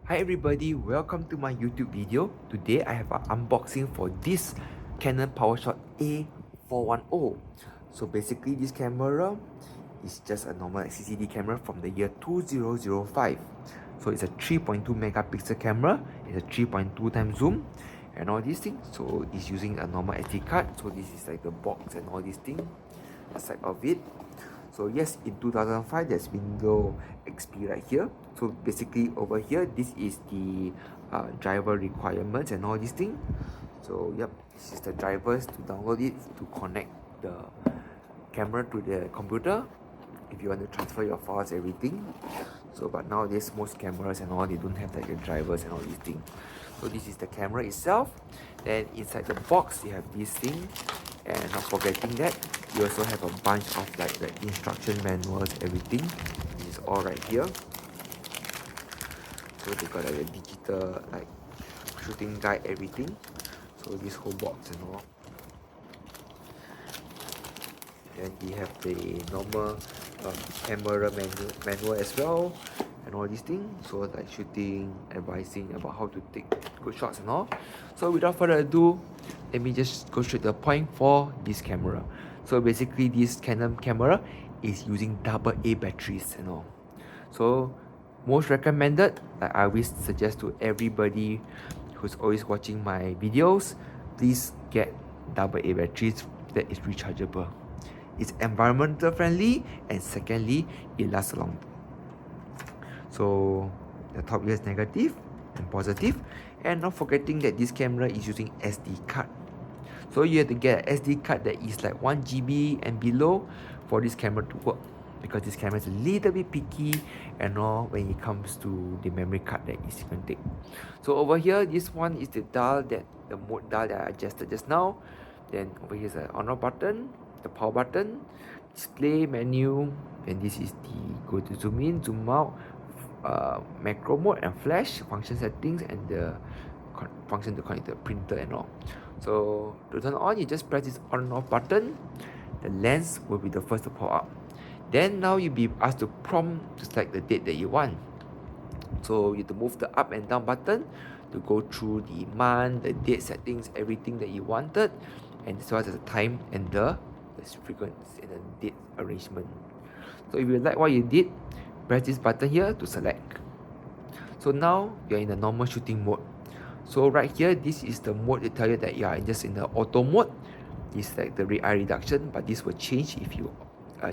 Hi everybody, welcome to my YouTube video. Today I have an unboxing for this Canon Powershot A410. So basically this camera is just a normal CCD camera from the year 2005. So it's a 3.2 megapixel camera, it's a 3.2 times zoom and all these things. So it's using a normal SD card. So this is like the box and all these things aside of it. So yes, in 2005 there's window XP right here. So basically over here this is the driver requirements and all these things. So yep, this is the drivers to download it to connect the camera to the computer if you want to transfer your files, everything. So but nowadays most cameras and all, they don't have like the drivers and all these things. So this is the camera itself. Then inside the box you have this thing, and not forgetting that you also have a bunch of like the instruction manuals, everything. This is all right here. So they got like a digital like shooting guide, everything. So this whole box and all. And we have the normal camera manual as well, and all these things. So like shooting, advising about how to take good shots and all. So without further ado, let me just go straight to the point for this camera. So basically this Canon camera is using AA batteries and all. So most recommended, like I always suggest to everybody who's always watching my videos, please get AA batteries that is rechargeable. It's environmental friendly, and secondly, it lasts long. So the top here is negative and positive, and not forgetting that this camera is using SD card. So you have to get an SD card that is like 1 GB and below for this camera to work, because this camera is a little bit picky and all when it comes to the memory card that is going to take. So over here, this one is the dial, that the mode dial that I adjusted just now. Then over here is the on off button, the power button, display menu, and this is the go to zoom in, zoom out, macro mode and flash function settings, and the function to connect the printer and all. So to turn on, you just press this on and off button. The lens will be the first to pop up. Then now you'll be asked to prompt to select the date that you want. So you have to move the up and down button to go through the month, the date settings, everything that you wanted, and as well as the time and the frequency and the date arrangement. So if you like what you did, press this button here to select. So now you're in the normal shooting mode. So right here, this is the mode that tell you that you are just in the auto mode. This is like the red eye reduction, but this will change if you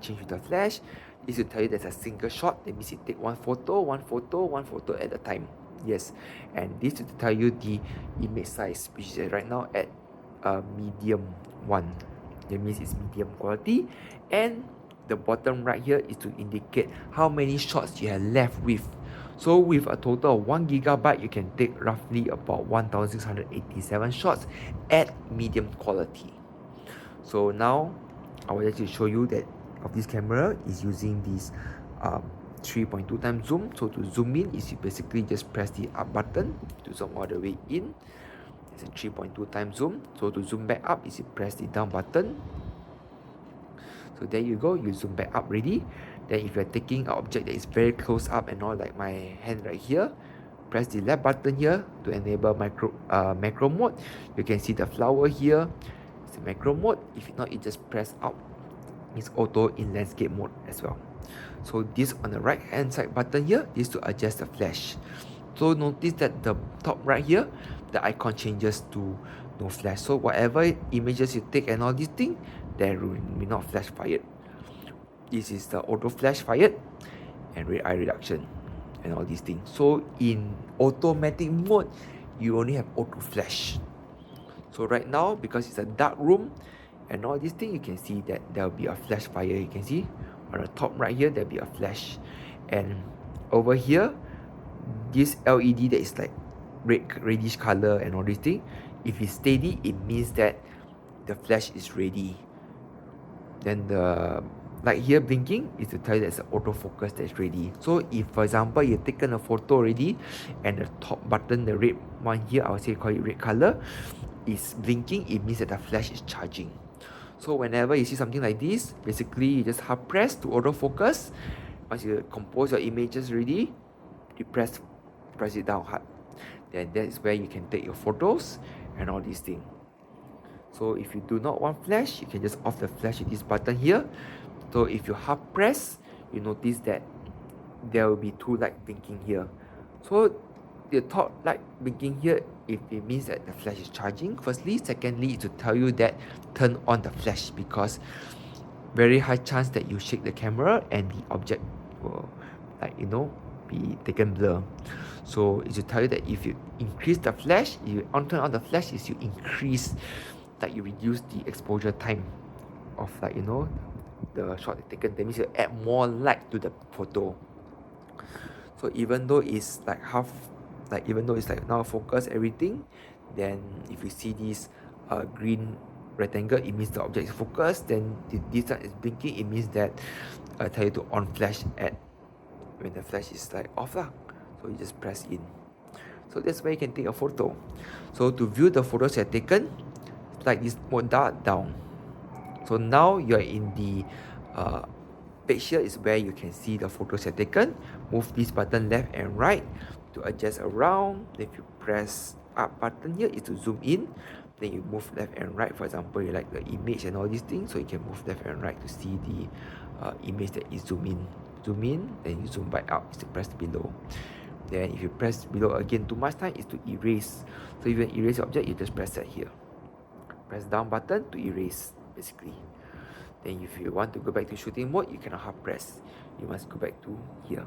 change with the flash. This will tell you there's a single shot. That means you take one photo at a time. Yes, and this will tell you the image size, which is right now at medium 1. That means it's medium quality. And the bottom right here is to indicate how many shots you have left with. So with a total of 1 gigabyte, you can take roughly about 1687 shots at medium quality. So now I will actually show you that of this camera is using this 3.2 times zoom. So to zoom in is you basically just press the up button to zoom all the way in. It's a 3.2 times zoom. So to zoom back up is you press the down button. So there you go, you zoom back up already. Then if you're taking an object that is very close up and all, like my hand right here, press the left button here to enable macro mode. You can see the flower here. It's the macro mode. If not, you just press out. It's auto in landscape mode as well. So this on the right hand side button here is to adjust the flash. So notice that the top right here, the icon changes to no flash. So whatever images you take and all these things, there will not flash fired. This is the auto flash fired and red eye reduction and all these things. So in automatic mode, you only have auto flash. So right now, because it's a dark room and all these things, you can see that there will be a flash fire. You can see on the top right here, there will be a flash. And over here, this LED that is like reddish color and all these things, if it's steady, it means that the flash is ready. Then the light here blinking is to tell you there's an autofocus that's ready. So if for example you've taken a photo already and the top button, the red one here, I would say call it red color, is blinking, it means that the flash is charging. So whenever you see something like this, basically you just hard press to autofocus. Once you compose your images already, you press press it down hard. Then that is where you can take your photos and all these things. So if you do not want flash, you can just off the flash with this button here. So if you half press, you notice that there will be two light blinking here. So the top light blinking here, if it means that the flash is charging, firstly. Secondly, to tell you that turn on the flash, because very high chance that you shake the camera and the object will, like, be taken blur. So it's to tell you that if you increase the flash, you turn on the flash, is you increase, like, you reduce the exposure time of, like, the shot taken. That means you add more light to the photo. So even though it's like now focus everything, then if you see this green rectangle, it means the object is focused. Then this one is blinking, it means that I tell you to on flash at when the flash is like off lah. So you just press in. So that's where you can take a photo. So to view the photos you have taken, like this mode down. So now you're in the page here is where you can see the photos you have taken. Move this button left and right to adjust around. If you press up button here is to zoom in. Then you move left and right. For example, you like the image and all these things, so you can move left and right to see the image that is zoom in. Zoom in, then you zoom back out is to press below. Then if you press below again too much time, is to erase. So if you want to erase the object, you just press that here. Press down button to erase, basically. Then if you want to go back to shooting mode, you cannot half press. You must go back to here.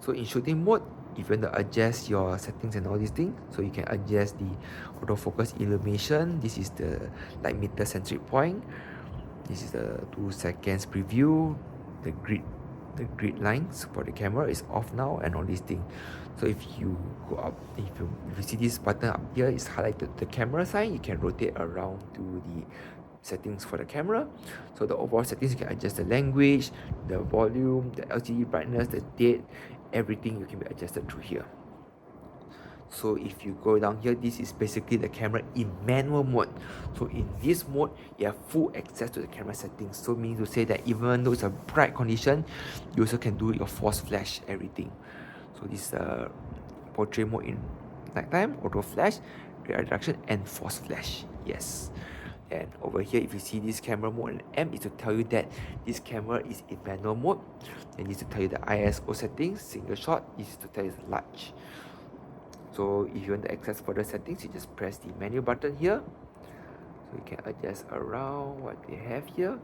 So in shooting mode, if you want to adjust your settings and all these things, so you can adjust the autofocus illumination. This is the light meter centric point. This is the 2 seconds preview. The grid lines for the camera is off now, and all these things. So if you go up, if you see this button up here, it's highlighted the camera sign. You can rotate around to the settings for the camera. So the overall settings, you can adjust the language, the volume, the LCD brightness, the date, everything you can be adjusted through here. So if you go down here, this is basically the camera in manual mode. So in this mode, you have full access to the camera settings. So meaning to say that even though it's a bright condition, you also can do your force flash, everything. So this is portrait mode in nighttime, auto flash, reduction, and force flash. Yes. And over here, if you see this camera mode and M, is to tell you that this camera is in manual mode. And this is to tell you the ISO settings, single shot. This is to tell you it's large. So if you want to access further settings, you just press the menu button here. So you can adjust around what they have here.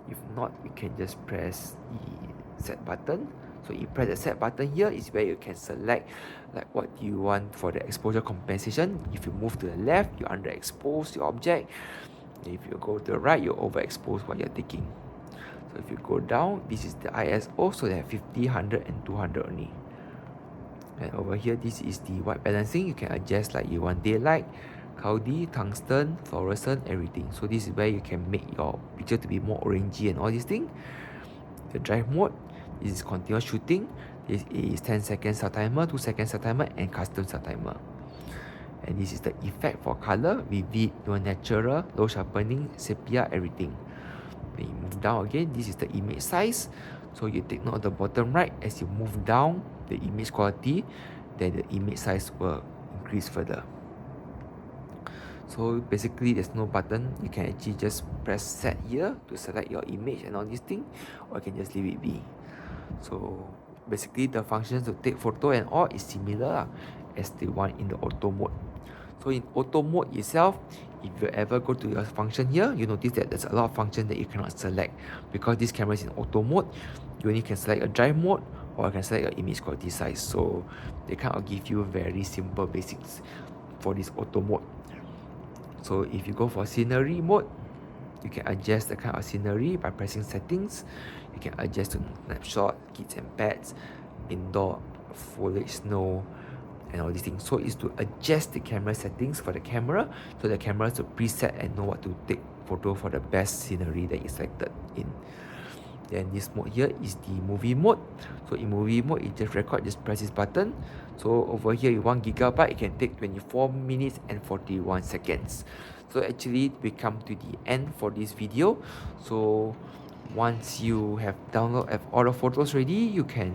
If not, you can just press the set button. So you press the set button here is where you can select like what you want for the exposure compensation. If you move to the left, you underexpose your object. If you go to the right, you overexpose what you're taking. So if you go down, this is the ISO. So they have 50, 100 and 200 only. And over here, this is the white balancing. You can adjust like you want daylight, cloudy, tungsten, fluorescent, everything. So this is where you can make your picture to be more orangey and all these things. The drive mode, this is continuous shooting. This is 10 seconds start timer, 2 seconds start timer, and custom start timer. And this is the effect for color, vivid, natural, low sharpening, sepia, everything. Then you move down again, this is the image size. So you take note of the bottom right, as you move down the image quality, then the image size will increase further. So basically there's no button, you can actually just press set here to select your image and all these things, or you can just leave it be. So basically the functions to take photo and all is similar as the one in the auto mode. So in auto mode itself, if you ever go to your function here, you notice that there's a lot of functions that you cannot select. Because this camera is in auto mode, you only can select a drive mode, or you can select your image quality size. So they kind of give you very simple basics for this auto mode. So if you go for scenery mode, you can adjust the kind of scenery by pressing settings. You can adjust to snapshot, kids and pets, indoor, foliage, snow, and all these things. So it's to adjust the camera settings for the camera, so the camera is to preset and know what to take photo for the best scenery that is selected in. Then this mode here is the movie mode. So in movie mode, you just record, just press this button. So over here, 1 gigabyte, it can take 24 minutes and 41 seconds. So actually, we come to the end for this video. So once you have downloaded all the photos ready, you can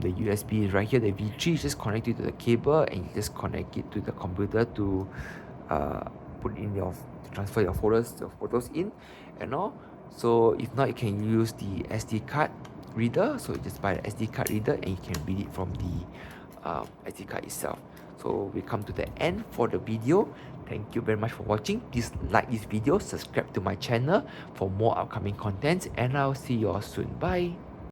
the USB is right here, the V3, just connect it to the cable and you just connect it to the computer to put in your, transfer your photos in and all. So if not, you can use the SD card reader. So you just buy the SD card reader and you can read it from the SD card itself. So we come to the end for the video. Thank you very much for watching. Please like this video, subscribe to my channel for more upcoming contents, and I'll see you all soon. Bye.